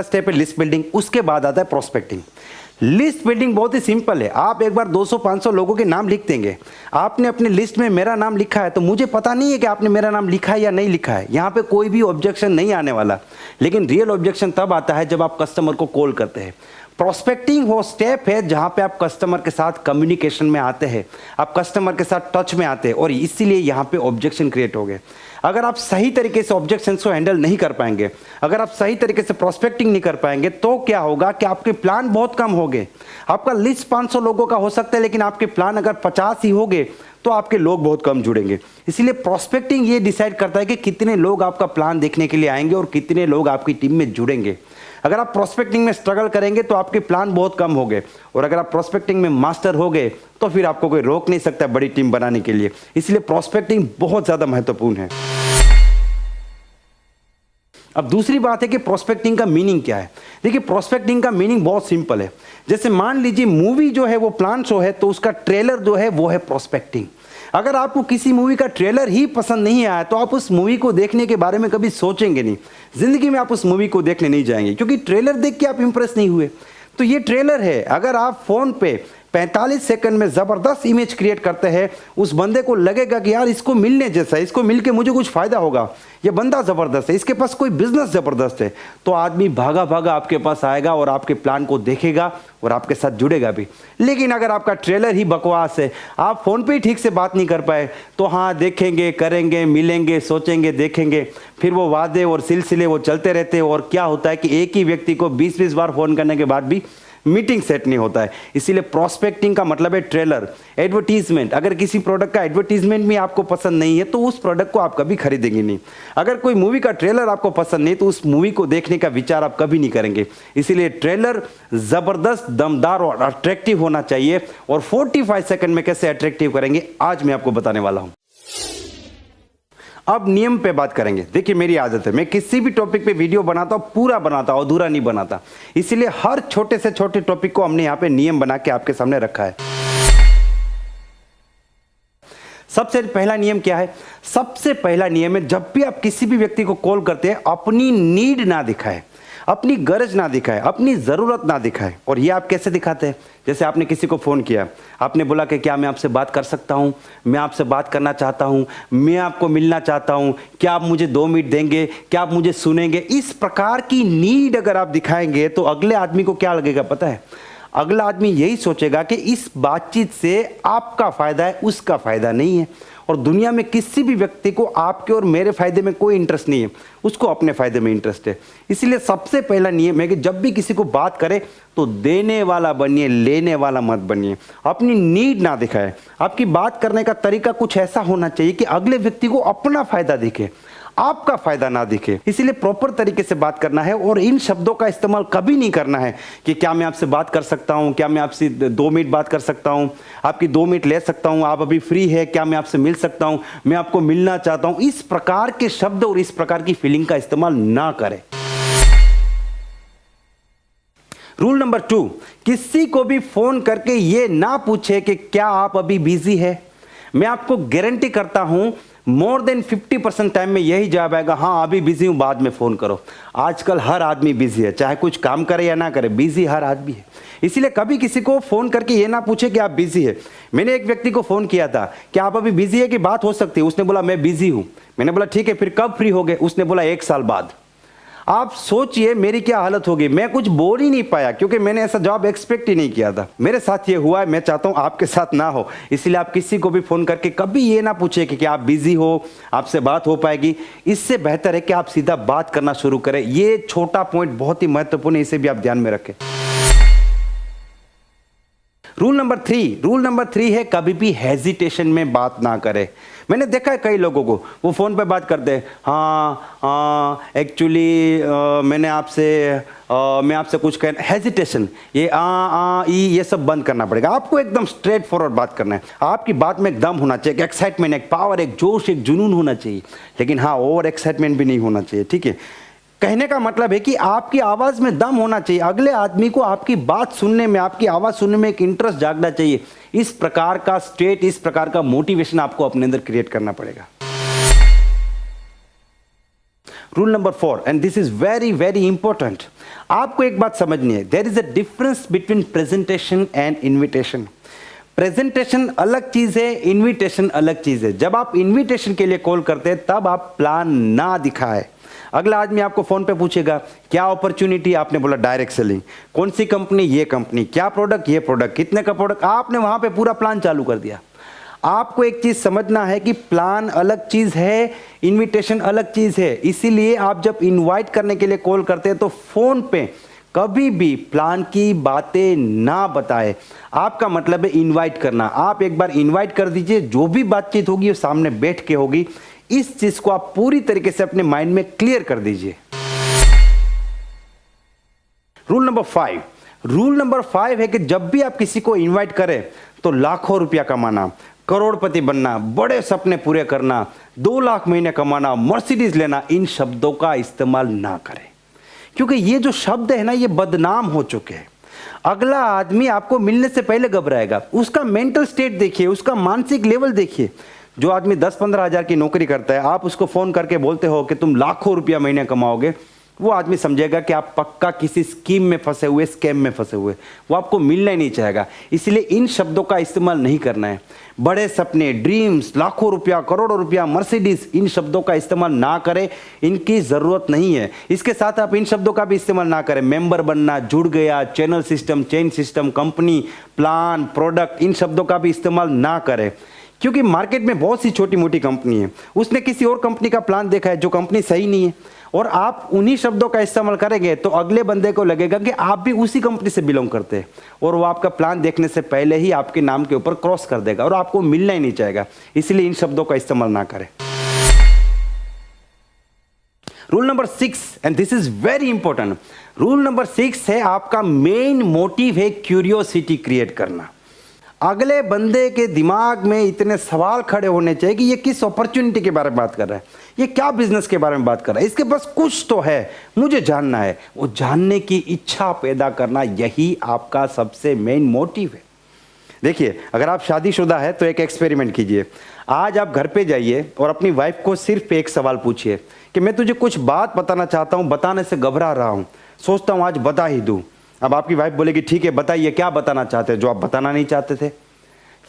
Step है list building, उसके बाद आता है प्रोस्पेक्टिंग। लिस्ट बिल्डिंग बहुत ही सिंपल है। आप एक बार 200-500 लोगों के नाम लिख देंगे। आपने अपनी लिस्ट में मेरा नाम लिखा है तो मुझे पता नहीं है कि आपने मेरा नाम लिखा है या नहीं लिखा है, यहाँ पे कोई भी ऑब्जेक्शन नहीं आने वाला। लेकिन रियल ऑब्जेक्शन तब आता है जब आप कस्टमर को कॉल करते हैं। प्रोस्पेक्टिंग वो स्टेप है जहां पे आप कस्टमर के साथ कम्युनिकेशन में आते हैं, आप कस्टमर के साथ टच में आते हैं, और इसीलिए यहां पे ऑब्जेक्शन क्रिएट हो गए। अगर आप सही तरीके से ऑब्जेक्शन को हैंडल नहीं कर पाएंगे, अगर आप सही तरीके से प्रोस्पेक्टिंग नहीं कर पाएंगे, तो क्या होगा कि आपके प्लान बहुत कम हो गए। आपका लिस्ट 500 लोगों का हो सकता है, लेकिन आपके प्लान अगर 50 ही हो गए तो आपके लोग बहुत कम जुड़ेंगे। इसीलिए प्रोस्पेक्टिंग ये डिसाइड करता है कि कितने लोग आपका प्लान देखने के लिए आएंगे और कितने लोग आपकी टीम में जुड़ेंगे। अगर आप प्रोस्पेक्टिंग में स्ट्रगल करेंगे तो आपके प्लान बहुत कम हो गए, और अगर आप प्रोस्पेक्टिंग में मास्टर हो गए तो फिर आपको कोई रोक नहीं सकता बड़ी टीम बनाने के लिए। इसलिए प्रोस्पेक्टिंग बहुत ज्यादा महत्वपूर्ण है। अब दूसरी बात है कि प्रोस्पेक्टिंग का मीनिंग क्या है। देखिए, प्रोस्पेक्टिंग का मीनिंग बहुत सिंपल है। जैसे मान लीजिए मूवी जो है वो प्लान शो है, तो उसका ट्रेलर जो है वो है प्रोस्पेक्टिंग। अगर आपको किसी मूवी का ट्रेलर ही पसंद नहीं आया तो आप उस मूवी को देखने के बारे में कभी सोचेंगे नहीं, जिंदगी में आप उस मूवी को देखने नहीं जाएंगे, क्योंकि ट्रेलर देख के आप इंप्रेस नहीं हुए। तो ये ट्रेलर है। अगर आप फोन पे 45 सेकंड में जबरदस्त इमेज क्रिएट करते हैं, उस बंदे को लगेगा कि यार इसको मिलने जैसा है, इसको मिलके मुझे कुछ फायदा होगा, ये बंदा जबरदस्त है, इसके पास कोई बिजनेस जबरदस्त है, तो आदमी भागा भागा आपके पास आएगा और आपके प्लान को देखेगा और आपके साथ जुड़ेगा भी। लेकिन अगर आपका ट्रेलर ही बकवास है, आप फोन पे ही ठीक से बात नहीं कर पाए, तो हाँ देखेंगे, करेंगे, मिलेंगे, सोचेंगे, देखेंगे, फिर वो वादे और सिलसिले वो चलते रहते हैं। और क्या होता है कि एक ही व्यक्ति को 20-20 बार फोन करने के बाद भी मीटिंग सेट नहीं होता है। इसीलिए प्रोस्पेक्टिंग का मतलब है ट्रेलर, एडवर्टीजमेंट। अगर किसी प्रोडक्ट का एडवर्टीजमेंट भी आपको पसंद नहीं है तो उस प्रोडक्ट को आप कभी खरीदेंगे नहीं। अगर कोई मूवी का ट्रेलर आपको पसंद नहीं तो उस मूवी को देखने का विचार आप कभी नहीं करेंगे। इसीलिए ट्रेलर जबरदस्त, दमदार और अट्रैक्टिव होना चाहिए। और 45 सेकंड में कैसे अट्रैक्टिव करेंगे आज मैं आपको बताने वाला हूं। अब नियम पे बात करेंगे। देखिए, मेरी आदत है, मैं किसी भी टॉपिक पे वीडियो बनाता हूं, पूरा बनाता हूं, अधूरा नहीं बनाता। इसीलिए हर छोटे से छोटे टॉपिक को हमने यहां पे नियम बना के आपके सामने रखा है। सबसे पहला नियम क्या है? सबसे पहला नियम है, जब भी आप किसी भी व्यक्ति को कॉल करते हैं, अपनी नीड ना दिखाए, अपनी गरज ना दिखाए, अपनी जरूरत ना दिखाए। और ये आप कैसे दिखाते हैं? जैसे आपने किसी को फोन किया, आपने बोला कि क्या मैं आपसे बात कर सकता हूं, मैं आपसे बात करना चाहता हूं, मैं आपको मिलना चाहता हूं, क्या आप मुझे 2 मिनट देंगे, क्या आप मुझे सुनेंगे। इस प्रकार की नीड अगर आप दिखाएंगे तो अगले आदमी को क्या लगेगा पता है? अगला आदमी यही सोचेगा कि इस बातचीत से आपका फायदा है, उसका फायदा नहीं है। और दुनिया में किसी भी व्यक्ति को आपके और मेरे फायदे में कोई इंटरेस्ट नहीं है, उसको अपने फायदे में इंटरेस्ट है। इसलिए सबसे पहला नियम है कि जब भी किसी को बात करें तो देने वाला बनिए, लेने वाला मत बनिए। अपनी नीड ना दिखाए। आपकी बात करने का तरीका कुछ ऐसा होना चाहिए कि अगले व्यक्ति को अपना फायदा दिखे, आपका फायदा ना दिखे। इसीलिए प्रॉपर तरीके से बात करना है। और इन शब्दों का इस्तेमाल कभी नहीं करना है कि क्या मैं आपसे बात कर सकता हूं, क्या मैं आपसे 2 मिनट बात कर सकता हूं, आपकी 2 मिनट ले सकता हूं, आप अभी फ्री है, क्या मैं आपसे मिल सकता हूं, मैं आपको मिलना चाहता हूं। इस प्रकार के शब्द और इस प्रकार की फीलिंग का इस्तेमाल ना करें। रूल नंबर 2, किसी को भी फोन करके ये ना पूछे कि क्या आप अभी बिजी है। मैं आपको गारंटी करता हूं मोर देन 50% टाइम में यही जवाब आएगा, हाँ अभी बिजी हूं, बाद में फोन करो। आजकल हर आदमी बिजी है, चाहे कुछ काम करे या ना करे, बिजी हर आदमी है। इसीलिए कभी किसी को फोन करके ये ना पूछे कि आप बिजी है। मैंने एक व्यक्ति को फोन किया था कि आप अभी बिजी है कि बात हो सकती है, उसने बोला मैं बिजी हूं। मैंने बोला ठीक है, फिर कब फ्री हो गए? उसने बोला 1 साल बाद। आप सोचिए मेरी क्या हालत होगी। मैं कुछ बोल ही नहीं पाया क्योंकि मैंने ऐसा जवाब एक्सपेक्ट ही नहीं किया था। मेरे साथ ये हुआ है, मैं चाहता हूं आपके साथ ना हो। इसलिए आप किसी को भी फोन करके कभी ये ना पूछे कि आप बिजी हो, आपसे बात हो पाएगी। इससे बेहतर है कि आप सीधा बात करना शुरू करें। ये छोटा पॉइंट बहुत ही महत्वपूर्ण है, इसे भी आप ध्यान में रखें। रूल नंबर 3 है, कभी भी हेजिटेशन में बात ना करें। मैंने देखा है कई लोगों को, वो फोन पे बात करते हैं, हाँ एक्चुअली मैं आपसे कुछ कहना, हेजिटेशन, ये ये सब बंद करना पड़ेगा। आपको एकदम स्ट्रेट फॉरवर्ड बात करना है। आपकी बात में एक दम होना चाहिए, एक एक्साइटमेंट, एक पावर, एक जोश, एक जुनून होना चाहिए। लेकिन हाँ, ओवर एक्साइटमेंट भी नहीं होना चाहिए, ठीक है। कहने का मतलब है कि आपकी आवाज में दम होना चाहिए। अगले आदमी को आपकी बात सुनने में, आपकी आवाज सुनने में एक इंटरेस्ट जागना चाहिए। इस प्रकार का स्टेट, इस प्रकार का मोटिवेशन आपको अपने अंदर क्रिएट करना पड़ेगा। Rule number 4, and this is very very important, आपको एक बात समझनी है, there is a difference between presentation and invitation. Presentation अलग चीज है, इन्विटेशन अलग चीज है। जब आप इन्विटेशन के लिए कॉल करते हैं तब आप प्लान ना दिखाए। अगला आदमी आपको फोन पे पूछेगा क्या अपॉर्चुनिटी, आपने बोला डायरेक्ट सेलिंग, कौन सी कंपनी, ये कंपनी, क्या प्रोडक्ट, ये प्रोडक्ट, कितने का प्रोडक्ट, आपने वहां पे पूरा प्लान चालू कर दिया। आपको एक चीज समझना है कि प्लान अलग चीज है, इनविटेशन अलग चीज है। इसीलिए आप जब इनवाइट करने के लिए कॉल करते हैं तो फोन पे कभी भी प्लान की बातें ना बताएं। आपका मतलब है इनवाइट करना। आप एक बार इनवाइट कर दीजिए, जो भी बातचीत होगी वो सामने बैठ के होगी। इस चीज को आप पूरी तरीके से अपने माइंड में क्लियर कर दीजिए। रूल नंबर 5 है कि जब भी आप किसी को इनवाइट करें तो लाखों रुपया कमाना, करोड़पति बनना, बड़े सपने पूरे करना, 2 लाख महीने कमाना, मर्सिडीज लेना, इन शब्दों का इस्तेमाल ना करें, क्योंकि ये जो शब्द है ना, ये बदनाम हो चुके हैं। अगला आदमी आपको मिलने से पहले घबराएगा। उसका मेंटल स्टेट देखिए, उसका मानसिक लेवल देखिए। जो आदमी 10-15 हजार की नौकरी करता है, आप उसको फोन करके बोलते हो कि तुम लाखों रुपया महीने कमाओगे, वो आदमी समझेगा कि आप पक्का किसी स्कीम में फंसे हुए, स्कैम में फंसे हुए, वो आपको मिलना ही नहीं चाहेगा। इसलिए इन शब्दों का इस्तेमाल नहीं करना है। बड़े सपने, ड्रीम्स, लाखों रुपया, करोड़ों रुपया, मर्सिडीज, इन शब्दों का इस्तेमाल ना करें, इनकी जरूरत नहीं है। इसके साथ आप इन शब्दों का भी इस्तेमाल ना करें। मेंबर बनना, जुड़ गया, channel system, chain system, company, plan, product, इन शब्दों का भी इस्तेमाल ना करें, क्योंकि मार्केट में बहुत सी छोटी मोटी कंपनी है। उसने किसी और कंपनी का प्लान देखा है जो कंपनी सही नहीं है, और आप उन्हीं शब्दों का इस्तेमाल करेंगे तो अगले बंदे को लगेगा कि आप भी उसी कंपनी से बिलोंग करते हैं, और वो आपका प्लान देखने से पहले ही आपके नाम के ऊपर क्रॉस कर देगा और आपको मिलना ही नहीं चाहेगा। इसलिए इन शब्दों का इस्तेमाल ना करें। Rule number 6, and this is very important, rule number 6 है आपका मेन मोटिव है क्यूरियोसिटी क्रिएट करना। अगले बंदे के दिमाग में इतने सवाल खड़े होने चाहिए कि ये किस अपॉर्चुनिटी के बारे में बात कर रहा है, ये क्या बिजनेस के बारे में बात कर रहा है, इसके पास कुछ तो है, मुझे जानना है। वो जानने की इच्छा पैदा करना, यही आपका सबसे मेन मोटिव है। देखिए, अगर आप शादीशुदा है तो एक एक्सपेरिमेंट कीजिए। आज आप घर पे जाइए और अपनी वाइफ को सिर्फ एक सवाल पूछिए कि मैं तुझे कुछ बात बताना चाहता हूँ, बताने से घबरा रहा हूँ, सोचता हूँ आज बता ही दूँ। अब आपकी वाइफ बोलेगी ठीक है बताइए क्या बताना चाहते हैं जो आप बताना नहीं चाहते थे।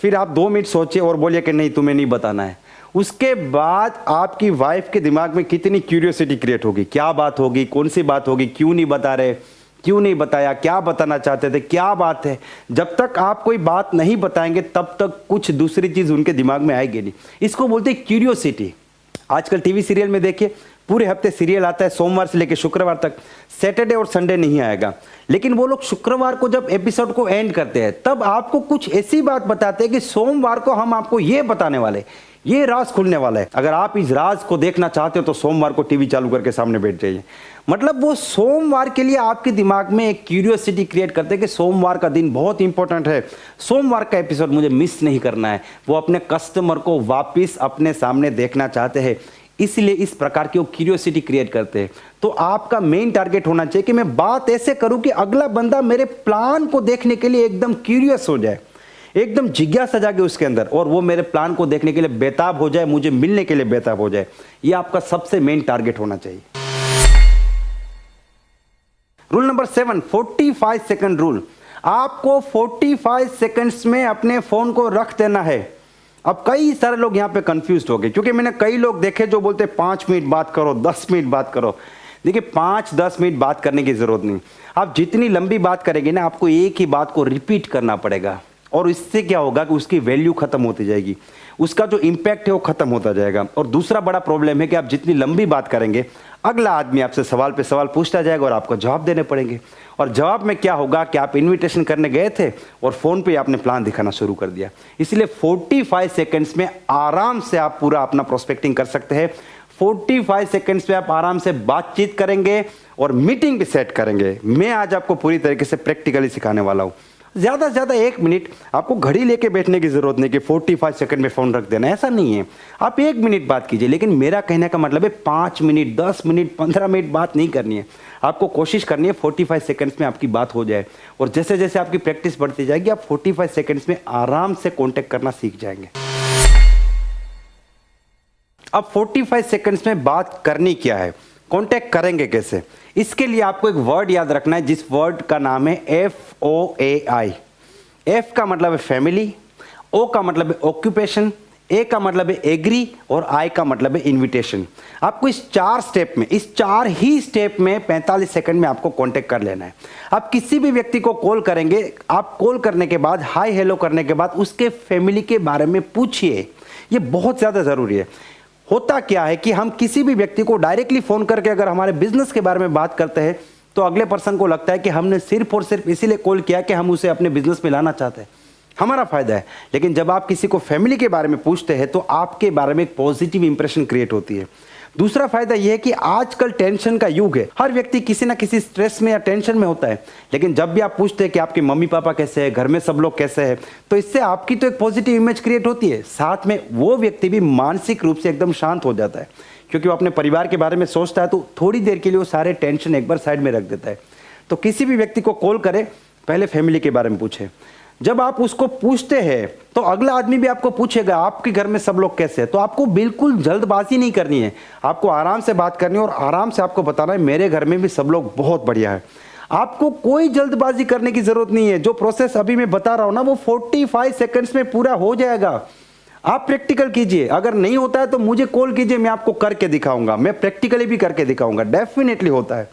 फिर आप 2 मिनट सोचिए और बोलिए कि नहीं तुम्हें नहीं बताना है। उसके बाद आपकी वाइफ के दिमाग में कितनी क्यूरियोसिटी क्रिएट होगी, क्या बात होगी, कौन सी बात होगी, क्यों नहीं बता रहे, क्यों नहीं बताया, क्या बताना चाहते थे, क्या बात है। जब तक आप कोई बात नहीं बताएंगे तब तक कुछ दूसरी चीज उनके दिमाग में आएगी नहीं। इसको बोलते हैं क्यूरियोसिटी। आजकल टीवी सीरियल में देखिए, पूरे हफ्ते सीरियल आता है, सोमवार से लेकर शुक्रवार तक, सैटरडे और संडे नहीं आएगा। लेकिन वो लोग शुक्रवार को जब एपिसोड को एंड करते हैं तब आपको कुछ ऐसी बात बताते हैं कि सोमवार को हम आपको ये बताने वाले, ये राज खुलने वाला है। अगर आप इस राज को देखना चाहते हो तो सोमवार को टीवी चालू करके सामने बैठ जाइए। मतलब वो सोमवार के लिए आपके दिमाग में एक क्यूरियोसिटी क्रिएट करते हैं कि सोमवार का दिन बहुत इंपॉर्टेंट है, सोमवार का एपिसोड मुझे मिस नहीं करना है। वो अपने कस्टमर को वापिस अपने सामने देखना चाहते हैं, इसलिए इस प्रकार की वो क्यूरियोसिटी क्रिएट करते हैं। तो आपका मेन टारगेट होना चाहिए कि मैं बात ऐसे करूं कि अगला बंदा मेरे प्लान को देखने के लिए एकदम क्यूरियस हो जाए, एकदम जिज्ञासा जागे उसके अंदर, और वो मेरे प्लान को देखने के लिए बेताब हो जाए, मुझे मिलने के लिए बेताब हो जाए। ये आपका सबसे मेन टारगेट होना चाहिए। Rule number 7, 45 second rule. आपको 45 सेकंड्स में अपने फोन को रख देना है। अब कई सारे लोग यहाँ पे कंफ्यूज हो गए, क्योंकि मैंने कई लोग देखे जो बोलते 5 मिनट बात करो, 10 मिनट बात करो। देखिए, 5-10 मिनट बात करने की जरूरत नहीं। आप जितनी लंबी बात करेंगे ना, आपको एक ही बात को रिपीट करना पड़ेगा, और इससे क्या होगा कि उसकी वैल्यू खत्म होती जाएगी, उसका जो इम्पैक्ट है वो खत्म होता जाएगा। और दूसरा बड़ा प्रॉब्लम है कि आप जितनी लंबी बात करेंगे, अगला आदमी आपसे सवाल पे सवाल पूछता जाएगा और आपको जवाब देने पड़ेंगे। और जवाब में क्या होगा कि आप इनविटेशन करने गए थे और फोन पे आपने प्लान दिखाना शुरू कर दिया। इसलिए 45 सेकंड्स में आराम से आप पूरा अपना प्रोस्पेक्टिंग कर सकते हैं। 45 सेकंड्स में आप आराम से बातचीत करेंगे और मीटिंग भी सेट करेंगे। मैं आज आपको पूरी तरीके से प्रैक्टिकली सिखाने वाला हूँ। ज़्यादा से ज़्यादा 1 मिनट, आपको घड़ी लेके बैठने की ज़रूरत नहीं कि 45 सेकंड में फ़ोन रख देना, ऐसा नहीं है। आप 1 मिनट बात कीजिए, लेकिन मेरा कहने का मतलब है 5 मिनट, 10 मिनट, 15 मिनट बात नहीं करनी है। आपको कोशिश करनी है 45 सेकंड्स में आपकी बात हो जाए, और जैसे जैसे आपकी प्रैक्टिस बढ़ती जाएगी आप 45 सेकंड्स में आराम से कॉन्टेक्ट करना सीख जाएंगे। अब 45 सेकंड्स में बात करनी क्या है, कांटेक्ट करेंगे कैसे? इसके लिए आपको एक वर्ड याद रखना है जिस वर्ड का नाम है FOAI। F का मतलब है फैमिली, O का मतलब है ऑक्यूपेशन, A का मतलब है एग्री और I का मतलब है इनविटेशन। आपको इस 4 स्टेप में, इस 4 ही स्टेप में 45 सेकंड में आपको कांटेक्ट कर लेना है। आप किसी भी व्यक्ति को कॉल करेंगे, आप कॉल करने के बाद हाय हेलो करने के बाद उसके फैमिली के बारे में पूछिए। ये बहुत ज़्यादा ज़रूरी है। होता क्या है कि हम किसी भी व्यक्ति को डायरेक्टली फ़ोन करके अगर हमारे बिजनेस के बारे में बात करते हैं तो अगले पर्सन को लगता है कि हमने सिर्फ और सिर्फ इसीलिए कॉल किया कि हम उसे अपने बिजनेस में लाना चाहते हैं, हमारा फायदा है। लेकिन जब आप किसी को फैमिली के बारे में पूछते हैं तो आपके बारे में एक पॉजिटिव इंप्रेशन क्रिएट होती है। दूसरा फायदा यह है कि आजकल टेंशन का युग है, हर व्यक्ति किसी ना किसी स्ट्रेस में या टेंशन में होता है। लेकिन जब भी आप पूछते हैं कि आपके मम्मी पापा कैसे हैं, घर में सब लोग कैसे हैं, तो इससे आपकी तो एक पॉजिटिव इमेज क्रिएट होती है, साथ में वो व्यक्ति भी मानसिक रूप से एकदम शांत हो जाता है, क्योंकि वो अपने परिवार के बारे में सोचता है तो थोड़ी देर के लिए वो सारे टेंशन एक बार साइड में रख देता है। तो किसी भी व्यक्ति को कॉल करें, पहले फैमिली के बारे में पूछें। जब आप उसको पूछते हैं तो अगला आदमी भी आपको पूछेगा आपके घर में सब लोग कैसे हैं। तो आपको बिल्कुल जल्दबाजी नहीं करनी है, आपको आराम से बात करनी है और आराम से आपको बताना है मेरे घर में भी सब लोग बहुत बढ़िया है। आपको कोई जल्दबाजी करने की जरूरत नहीं है। जो प्रोसेस अभी मैं बता रहा हूं ना, वो 45 सेकंड्स में पूरा हो जाएगा। आप प्रैक्टिकल कीजिए, अगर नहीं होता है तो मुझे कॉल कीजिए, मैं आपको करके दिखाऊंगा, मैं प्रैक्टिकली भी करके दिखाऊंगा, डेफिनेटली होता है।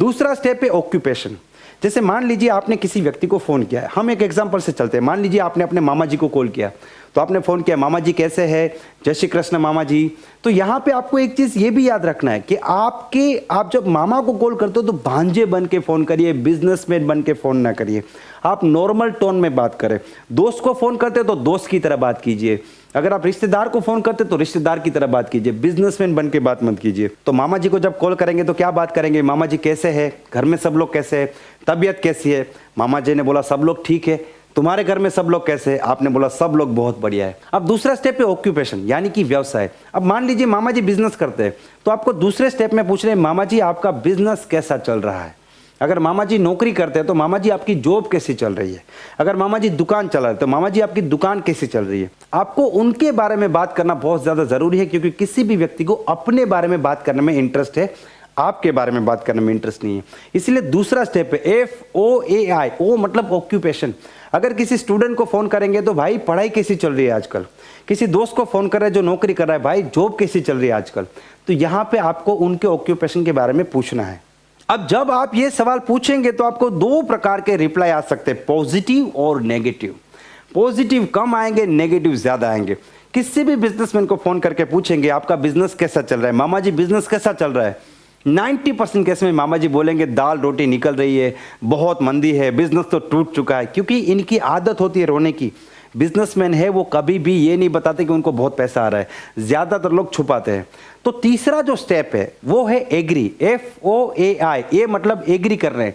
दूसरा स्टेप है ऑक्यूपेशन। जैसे मान लीजिए आपने किसी व्यक्ति को फ़ोन किया है, हम एक एग्जांपल से चलते हैं। मान लीजिए आपने अपने मामा जी को कॉल किया, तो आपने फ़ोन किया, मामा जी कैसे हैं, जय श्री कृष्ण मामा जी। तो यहाँ पे आपको एक चीज़ ये भी याद रखना है कि आप जब मामा को कॉल करते हो तो भांजे बन के फ़ोन करिए, बिजनेसमैन बन के फ़ोन ना करिए। आप नॉर्मल टोन में बात करें। दोस्त को फ़ोन करते हो तो दोस्त की तरह बात कीजिए। अगर आप रिश्तेदार को फ़ोन करते तो रिश्तेदार की तरह बात कीजिए, बिजनेसमैन बन के बात मत कीजिए। तो मामा जी को जब कॉल करेंगे तो क्या बात करेंगे? मामा जी कैसे हैं, घर में सब लोग कैसे हैं, तबीयत कैसी है? मामा जी ने बोला सब लोग ठीक है। तुम्हारे घर में सब लोग कैसे हैं? आपने बोला सब लोग बहुत बढ़िया है। अब दूसरा स्टेप है ऑक्यूपेशन, यानी कि व्यवसाय। अब मान लीजिए मामा जी बिजनेस करते हैं, तो आपको दूसरे स्टेप में पूछ रहे हैं मामा जी आपका बिजनेस कैसा चल रहा है। अगर मामा जी नौकरी करते हैं तो मामा जी आपकी जॉब कैसी चल रही है। अगर मामा जी दुकान चला रहे हैं तो मामा जी आपकी दुकान कैसी चल रही है। आपको उनके बारे में बात करना बहुत ज़्यादा ज़रूरी है, क्योंकि किसी भी व्यक्ति को अपने बारे में बात करने में इंटरेस्ट है, आपके बारे में बात करने में इंटरेस्ट नहीं है। इसलिए दूसरा स्टेप है FOAI। ओ मतलब ऑक्यूपेशन। अगर किसी स्टूडेंट को फ़ोन करेंगे तो भाई पढ़ाई कैसी चल रही है आजकल। किसी दोस्त को फ़ोन कर रहे हैं जो नौकरी कर रहा है, भाई जॉब कैसी चल रही है आजकल। तो यहाँ पे आपको उनके ऑक्यूपेशन के बारे में पूछना है। अब जब आप ये सवाल पूछेंगे तो आपको 2 प्रकार के रिप्लाई आ सकते हैं, पॉजिटिव और नेगेटिव। पॉजिटिव कम आएंगे, नेगेटिव ज़्यादा आएंगे। किसी भी बिजनेसमैन को फ़ोन करके पूछेंगे आपका बिजनेस कैसा चल रहा है, मामा जी बिजनेस कैसा चल रहा है, 90% केस में मामा जी बोलेंगे दाल रोटी निकल रही है, बहुत मंदी है, बिजनेस तो टूट चुका है। क्योंकि इनकी आदत होती है रोने की। बिजनेसमैन है वो कभी भी ये नहीं बताते कि उनको बहुत पैसा आ रहा है, ज़्यादातर लोग छुपाते हैं। तो तीसरा जो स्टेप है वो है एग्री। FOAI, ये मतलब एग्री कर रहे हैं।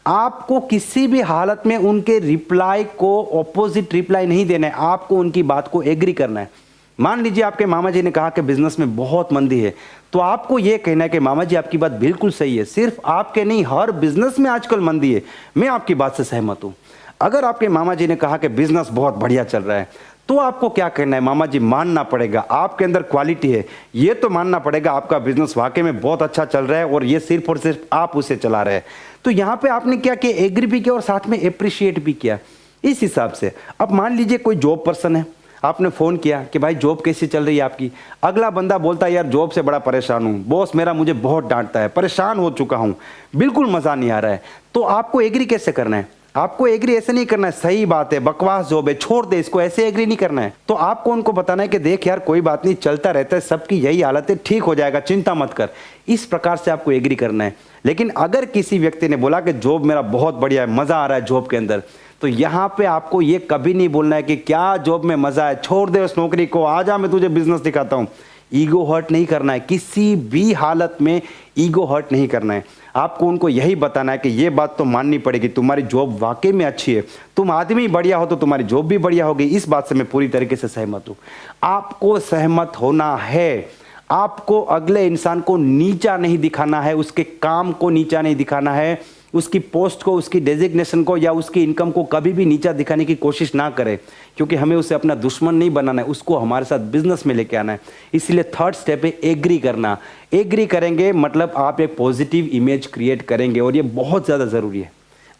आपको किसी भी हालत में उनके रिप्लाई को ऑपोजिट रिप्लाई नहीं देना है, आपको उनकी बात को एग्री करना है। मान लीजिए आपके मामा जी ने कहा कि बिजनेस में बहुत मंदी है, तो आपको यह कहना है कि मामा जी आपकी बात बिल्कुल सही है, सिर्फ आपके नहीं हर बिजनेस में आजकल मंदी है, मैं आपकी बात से सहमत हूं। अगर आपके मामा जी ने कहा कि बिजनेस बहुत बढ़िया चल रहा है, तो आपको क्या कहना है? मामा जी मानना पड़ेगा, आपके अंदर क्वालिटी है, ये तो मानना पड़ेगा आपका बिजनेस वाकई में बहुत अच्छा चल रहा है और ये सिर्फ और सिर्फ आप उसे चला रहे हैं। तो यहाँ पे आपने क्या किया? एग्री भी किया और साथ में अप्रिशिएट भी किया। इस हिसाब से अब मान लीजिए कोई जॉब पर्सन है, आपने फ़ोन किया कि भाई जॉब कैसी चल रही है आपकी। अगला बंदा बोलता है यार जॉब से बड़ा परेशान हूँ, बॉस मेरा मुझे बहुत डांटता है, परेशान हो चुका हूँ, बिल्कुल मज़ा नहीं आ रहा है। तो आपको एग्री कैसे करना है? आपको एग्री ऐसे नहीं करना है, सही बात है, बकवास जॉब है, छोड़ दे इसको, ऐसे एग्री नहीं करना है। तो आपको उनको बताना है कि देख यार कोई बात नहीं, चलता रहता है, सबकी यही हालत है, ठीक हो जाएगा, चिंता मत कर। इस प्रकार से आपको एग्री करना है। लेकिन अगर किसी व्यक्ति ने बोला कि जॉब मेरा बहुत बढ़िया है, मज़ा आ रहा है जॉब के अंदर, तो यहाँ पे आपको ये कभी नहीं बोलना है कि क्या जॉब में मज़ा है, छोड़ दे उस नौकरी को, आजा मैं तुझे बिजनेस दिखाता हूँ। ईगो हर्ट नहीं करना है, किसी भी हालत में ईगो हर्ट नहीं करना है। आपको उनको यही बताना है कि ये बात तो माननी पड़ेगी, तुम्हारी जॉब वाकई में अच्छी है, तुम आदमी बढ़िया हो तो तुम्हारी जॉब भी बढ़िया होगी। इस बात से मैं पूरी तरीके से सहमत हूँ। आपको सहमत होना है, आपको अगले इंसान को नीचा नहीं दिखाना है, उसके काम को नीचा नहीं दिखाना है, उसकी पोस्ट को, उसकी डेजिग्नेशन को या उसकी इनकम को कभी भी नीचा दिखाने की कोशिश ना करें, क्योंकि हमें उसे अपना दुश्मन नहीं बनाना है, उसको हमारे साथ बिजनेस में लेके आना है। इसलिए थर्ड स्टेप है एग्री करना। एग्री करेंगे मतलब आप एक पॉजिटिव इमेज क्रिएट करेंगे, और ये बहुत ज़्यादा ज़रूरी है।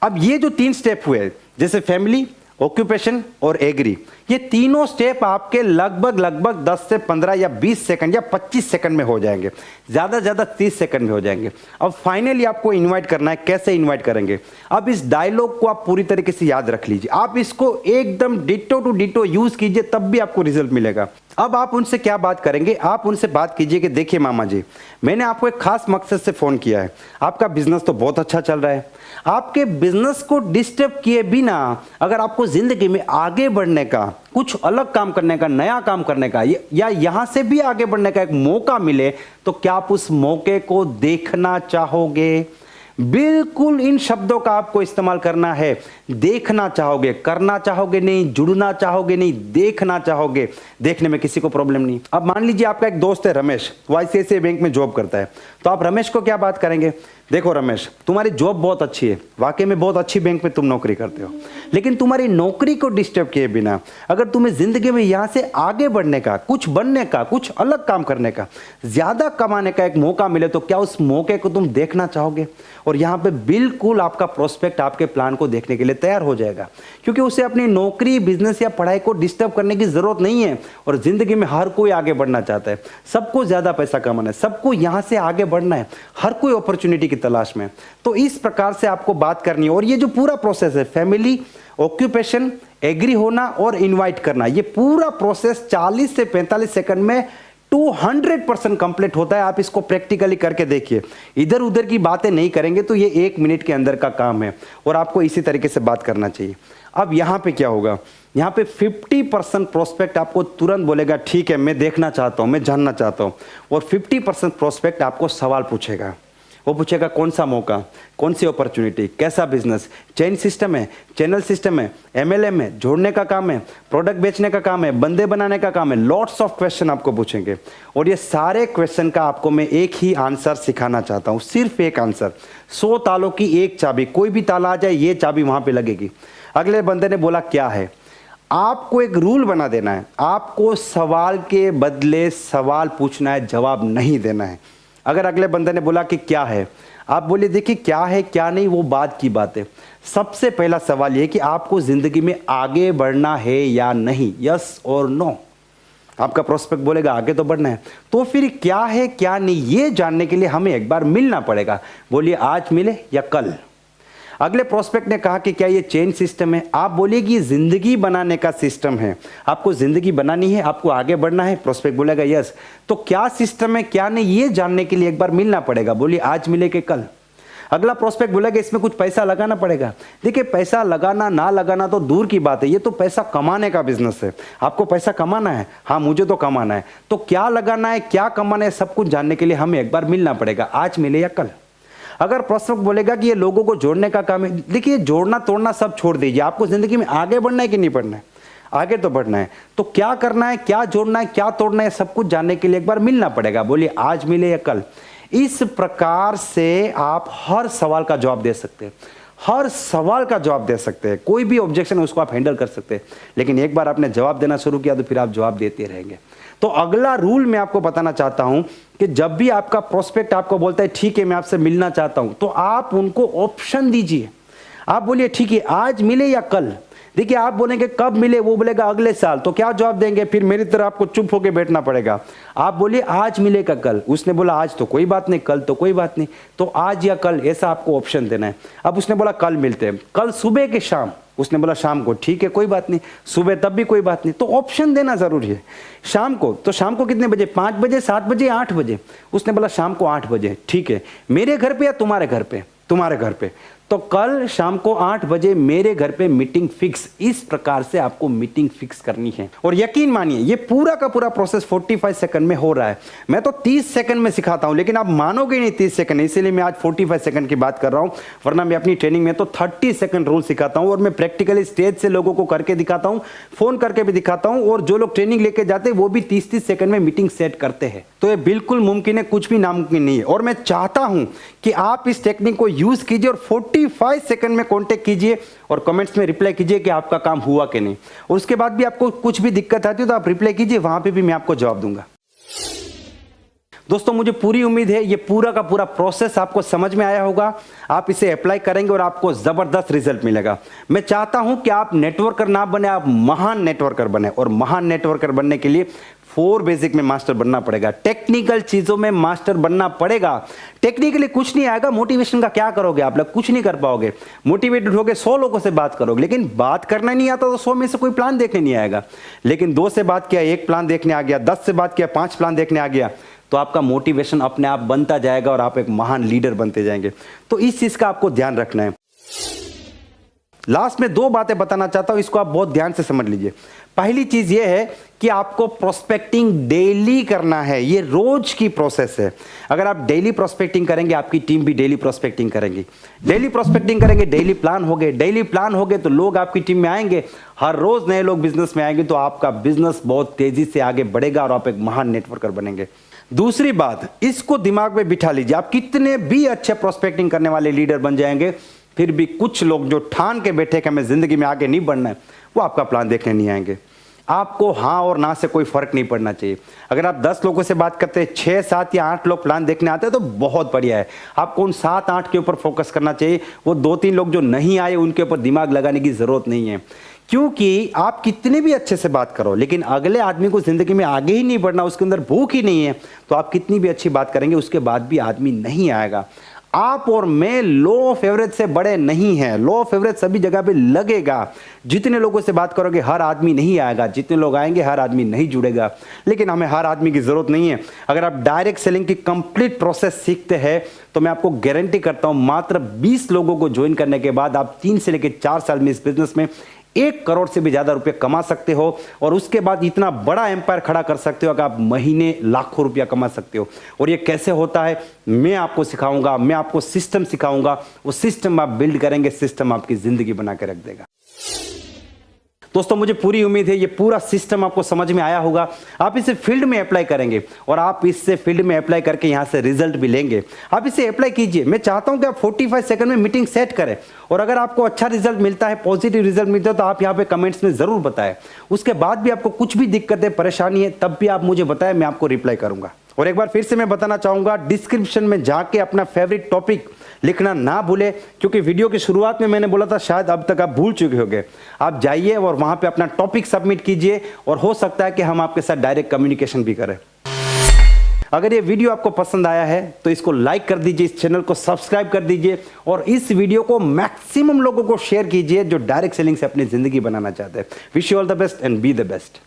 अब ये जो 3 स्टेप हुए, जैसे फैमिली, ऑक्यूपेशन और एग्री, ये तीनों स्टेप आपके लगभग 10 से 15 या 20 सेकंड या 25 सेकंड में हो जाएंगे, ज़्यादा से ज़्यादा 30 सेकंड में हो जाएंगे। अब फाइनली आपको इनवाइट करना है। कैसे इनवाइट करेंगे? अब इस डायलॉग को आप पूरी तरीके से याद रख लीजिए, आप इसको एकदम डिटो टू डिटो यूज कीजिए, तब भी आपको रिजल्ट मिलेगा। अब आप उनसे क्या बात करेंगे? आप उनसे बात कीजिए कि देखिए मामा जी, मैंने आपको एक खास मकसद से फ़ोन किया है। आपका बिजनेस तो बहुत अच्छा चल रहा है। आपके बिजनेस को डिस्टर्ब किए बिना अगर आपको ज़िंदगी में आगे बढ़ने का, कुछ अलग काम करने का, नया काम करने का या यहाँ से भी आगे बढ़ने का एक मौका मिले, तो क्या आप उस मौके को देखना चाहोगे? बिल्कुल इन शब्दों का आपको इस्तेमाल करना है। देखना चाहोगे, करना चाहोगे नहीं, जुड़ना चाहोगे नहीं, देखना चाहोगे। देखने में किसी को प्रॉब्लम नहीं। अब मान लीजिए आपका एक दोस्त है रमेश, वो ICICI बैंक में जॉब करता है, तो आप रमेश को क्या बात करेंगे? देखो रमेश, तुम्हारी जॉब बहुत अच्छी है, वाकई में बहुत अच्छी बैंक में तुम नौकरी करते हो, लेकिन तुम्हारी नौकरी को डिस्टर्ब किए बिना अगर तुम्हें जिंदगी में यहाँ से आगे बढ़ने का, कुछ बनने का, कुछ अलग काम करने का, ज्यादा कमाने का एक मौका मिले, तो क्या उस मौके को तुम देखना चाहोगे? और यहाँ पे बिल्कुल आपका प्रोस्पेक्ट आपके प्लान को देखने के लिए तैयार हो जाएगा, क्योंकि उसे अपनी नौकरी, बिजनेस या पढ़ाई को डिस्टर्ब करने की जरूरत नहीं है। और जिंदगी में हर कोई आगे बढ़ना चाहता है, सबको ज्यादा पैसा कमाना है, सबको यहाँ से आगे बढ़ना है, हर कोई अपॉर्चुनिटी की तलाश में। तो इस प्रकार से आपको बात करनी है। और ये जो पूरा प्रोसेस है, फैमिली, ऑक्यूपेशन, एग्री होना और इनवाइट करना, ये पूरा प्रोसेस 40 से 45 सेकंड में 200% कंप्लीट होता है। आप इसको प्रैक्टिकली करके देखिए, इधर उधर की बातें नहीं करेंगे तो ये 1 मिनट के अंदर का काम है, और आपको इसी तरीके से बात करना चाहिए। अब यहाँ पे क्या होगा? यहाँ पे 50% प्रोस्पेक्ट आपको तुरंत बोलेगा ठीक है, मैं देखना चाहता हूँ, मैं जानना चाहता हूँ, और 50% प्रोस्पेक्ट आपको सवाल पूछेगा। वो पूछेगा कौन सा मौका, कौन सी अपॉर्चुनिटी, कैसा बिजनेस, चेन सिस्टम है, चैनल सिस्टम है, MLM है, जोड़ने का काम है, प्रोडक्ट बेचने का काम है, बंदे बनाने का काम है। लॉट्स ऑफ क्वेश्चन आपको पूछेंगे, और ये सारे क्वेश्चन का आपको मैं एक ही आंसर सिखाना चाहता हूँ, सिर्फ एक आंसर। 100 तालों की एक चाबी, कोई भी ताला आ जाए, ये चाबी वहां पे लगेगी। अगले बंदे ने बोला क्या है? आपको एक रूल बना देना है, आपको सवाल के बदले सवाल पूछना है, जवाब नहीं देना है। अगर अगले बंदे ने बोला कि क्या है, आप बोलिए देखिए क्या है क्या नहीं वो बाद की बात है। सबसे पहला सवाल ये कि आपको जिंदगी में आगे बढ़ना है या नहीं, यस और नो। आपका प्रोस्पेक्ट बोलेगा आगे तो बढ़ना है, तो फिर क्या है क्या नहीं ये जानने के लिए हमें एक बार मिलना पड़ेगा। बोलिए आज मिले या कल। अगले प्रोस्पेक्ट ने कहा कि क्या ये चेन सिस्टम है, आप बोलिए कि ये जिंदगी बनाने का सिस्टम है, आपको जिंदगी बनानी है, आपको आगे बढ़ना है। प्रोस्पेक्ट बोलेगा यस। तो क्या सिस्टम है क्या नहीं ये जानने के लिए एक बार मिलना पड़ेगा। बोलिए आज मिले कि कल। अगला प्रोस्पेक्ट बोलेगा इसमें कुछ पैसा लगाना पड़ेगा। देखिए पैसा लगाना ना लगाना तो दूर की बात है, ये तो पैसा कमाने का बिजनेस है। आपको पैसा कमाना है, हाँ मुझे तो कमाना है, तो क्या लगाना है क्या कमाना है सब कुछ जानने के लिए हमें एक बार मिलना पड़ेगा, आज मिले या कल। अगर प्रोस्पेक्ट बोलेगा कि ये लोगों को जोड़ने का काम है, देखिए जोड़ना तोड़ना सब छोड़ दीजिए, आपको जिंदगी में आगे बढ़ना है कि नहीं बढ़ना है, आगे तो बढ़ना है। तो क्या करना है, क्या जोड़ना है, क्या तोड़ना है, सब कुछ जानने के लिए एक बार मिलना पड़ेगा। बोलिए आज मिले या कल। इस प्रकार से आप हर सवाल का जवाब दे सकते हैं, हर सवाल का जवाब दे सकते हैं, कोई भी ऑब्जेक्शन है उसको आप हैंडल कर सकते हैं। लेकिन एक बार आपने जवाब देना शुरू किया तो फिर आप जवाब देते रहेंगे। तो अगला रूल मैं आपको बताना चाहता हूं कि जब भी आपका प्रोस्पेक्ट आपको बोलता है ठीक है मैं आपसे मिलना चाहता हूं, तो आप उनको ऑप्शन दीजिए। आप बोलिए ठीक है आज मिले या कल। देखिए आप बोलेंगे कब मिले, वो बोलेगा अगले साल, तो क्या जवाब देंगे? फिर मेरी तरह आपको चुप होकर बैठना पड़ेगा। आप बोलिए आज मिले का कल, उसने बोला आज तो कोई बात नहीं, कल तो कोई बात नहीं, तो आज या कल ऐसा आपको ऑप्शन देना है। अब उसने बोला कल मिलते हैं, कल सुबह के शाम, उसने बोला शाम को, ठीक है कोई बात नहीं, सुबह तब भी कोई बात नहीं, तो ऑप्शन देना जरूरी है। शाम को, तो शाम को कितने बजे? 5 बजे, 7 बजे, 8 बजे। उसने बोला शाम को 8 बजे, ठीक है मेरे घर पे या तुम्हारे घर पे? तुम्हारे घर पे। तो कल शाम को 8 बजे मेरे घर पे मीटिंग फिक्स। इस प्रकार से आपको मीटिंग फिक्स करनी है। और यकीन मानिए ये पूरा का पूरा प्रोसेस 45 सेकंड में हो रहा है। मैं तो 30 सेकंड में सिखाता हूं, लेकिन आप मानोगे नहीं 30 सेकंड, इसीलिए मैं आज 45 सेकंड की बात कर रहा हूं। वरना मैं अपनी ट्रेनिंग में तो 30 सेकंड रूल सिखाता हूं, और मैं प्रैक्टिकली स्टेज से लोगों को करके दिखाता हूं, फोन करके भी दिखाता हूं, और जो लोग ट्रेनिंग लेके जाते हैं वो भी 30-30 सेकंड में मीटिंग सेट करते हैं। तो ये बिल्कुल मुमकिन है, कुछ भी नामुमकिन नहीं है। और मैं चाहता हूं कि आप इस टेक्निक को यूज कीजिए और 45 सेकंड में कांटेक्ट कीजिए और कमेंट्स में रिप्लाई कीजिए कि आपका काम हुआ कि नहीं। और उसके बाद भी आपको कुछ भी दिक्कत आती है तो आप रिप्लाई कीजिए, वहां पे भी मैं आपको जवाब दूंगा। दोस्तों मुझे पूरी उम्मीद है ये पूरा का पूरा प्रोसेस आपको समझ में आया होगा। आप इसे अप्लाई करेंगे और आपको जबरदस्त रिजल्ट मिलेगा। मैं चाहता हूं कि आप नेटवर्कर ना बने, आप महान नेटवर्कर बने। और महान नेटवर्कर बनने के लिए 4 बेसिक में मास्टर बनना पड़ेगा, टेक्निकल चीजों में मास्टर बनना पड़ेगा। टेक्निकली कुछ नहीं आएगा, मोटिवेशन का क्या करोगे आप लोग, कुछ नहीं कर पाओगे। मोटिवेटेड होगे 100 लोगों से बात करोगे, लेकिन बात करना नहीं आता तो 100 में से कोई प्लान देखने नहीं आएगा। लेकिन 2 से बात किया 1 प्लान देखने आ गया, 10 से बात किया 5 प्लान देखने आ गया, तो आपका मोटिवेशन अपने आप बनता जाएगा और आप एक महान लीडर बनते जाएंगे। तो इस चीज का आपको ध्यान रखना है। लास्ट में 2 बातें बताना चाहता हूं, इसको आप बहुत ध्यान से समझ लीजिए। पहली चीज यह है कि आपको प्रोस्पेक्टिंग डेली करना है, ये रोज की प्रोसेस है। अगर आप डेली प्रोस्पेक्टिंग करेंगे, आपकी टीम भी डेली प्रोस्पेक्टिंग करेंगे। डेली प्रोस्पेक्टिंग करेंगे, डेली प्लान होगे, डेली प्लान होगे तो लोग आपकी टीम में आएंगे, हर रोज नए लोग बिजनेस में आएंगे, तो आपका बिजनेस बहुत तेजी से आगे बढ़ेगा और आप एक महान नेटवर्कर बनेंगे। दूसरी बात, इसको दिमाग में बिठा लीजिए, आप कितने भी अच्छे प्रोस्पेक्टिंग करने वाले लीडर बन जाएंगे, फिर भी कुछ लोग जो ठान के बैठे कि हमें जिंदगी में आगे नहीं बढ़ना है, वो आपका प्लान देखने नहीं आएंगे। आपको हाँ और ना से कोई फर्क नहीं पड़ना चाहिए। अगर आप 10 लोगों से बात करते हैं, 6, 7 या 8 लोग प्लान देखने आते हैं तो बहुत बढ़िया है। आपको उन 7, 8 के ऊपर फोकस करना चाहिए। वो 2, 3 लोग जो नहीं आए उनके ऊपर दिमाग लगाने की जरूरत नहीं है। क्योंकि आप कितने भी अच्छे से बात करो, लेकिन अगले आदमी को जिंदगी में आगे ही नहीं बढ़ना, उसके अंदर भूख ही नहीं है, तो आप कितनी भी अच्छी बात करेंगे उसके बाद भी आदमी नहीं आएगा। आप और मैं लॉ ऑफ एवरेज से बड़े नहीं हैं। लॉ ऑफ एवरेज सभी जगह पे लगेगा। जितने लोगों से बात करोगे हर आदमी नहीं आएगा, जितने लोग आएंगे हर आदमी नहीं जुड़ेगा। लेकिन हमें हर आदमी की जरूरत नहीं है। अगर आप डायरेक्ट सेलिंग की कंप्लीट प्रोसेस सीखते हैं तो मैं आपको गारंटी करता हूं मात्र 20 लोगों को ज्वाइन करने के बाद आप 3 से लेकर 4 साल में इस बिजनेस में 1 करोड़ से भी ज्यादा रुपए कमा सकते हो। और उसके बाद इतना बड़ा एम्पायर खड़ा कर सकते हो कि आप महीने लाखों रुपया कमा सकते हो। और ये कैसे होता है मैं आपको सिखाऊंगा, मैं आपको सिस्टम सिखाऊंगा। वो सिस्टम आप बिल्ड करेंगे, सिस्टम आपकी जिंदगी बना के रख देगा। दोस्तों मुझे पूरी उम्मीद है ये पूरा सिस्टम आपको समझ में आया होगा। आप इसे फील्ड में अप्लाई करेंगे और आप इससे फील्ड में अप्लाई करके यहां से रिजल्ट भी लेंगे। आप इसे अप्लाई कीजिए। मैं चाहता हूं कि आप 45 सेकंड में मीटिंग सेट करें और अगर आपको अच्छा रिजल्ट मिलता है, पॉजिटिव रिजल्ट मिलता है, तो आप यहां पे कमेंट्स में जरूर बताएं। उसके बाद भी आपको कुछ भी दिक्कत है, परेशानी है, तब भी आप मुझे बताएं, मैं आपको रिप्लाई करूंगा। और एक बार फिर से मैं बताना चाहूंगा, डिस्क्रिप्शन में जाके अपना फेवरेट टॉपिक लिखना ना भूले, क्योंकि वीडियो की शुरुआत में मैंने बोला था शायद अब तक आप भूल चुके होंगे। आप जाइए और वहां पे अपना टॉपिक सबमिट कीजिए और हो सकता है कि हम आपके साथ डायरेक्ट कम्युनिकेशन भी करें। अगर ये वीडियो आपको पसंद आया है तो इसको लाइक कर दीजिए, इस चैनल को सब्सक्राइब कर दीजिए और इस वीडियो को मैक्सिमम लोगों को शेयर कीजिए जो डायरेक्ट सेलिंग से अपनी जिंदगी बनाना चाहते हैं। Wish you all the best and be the best.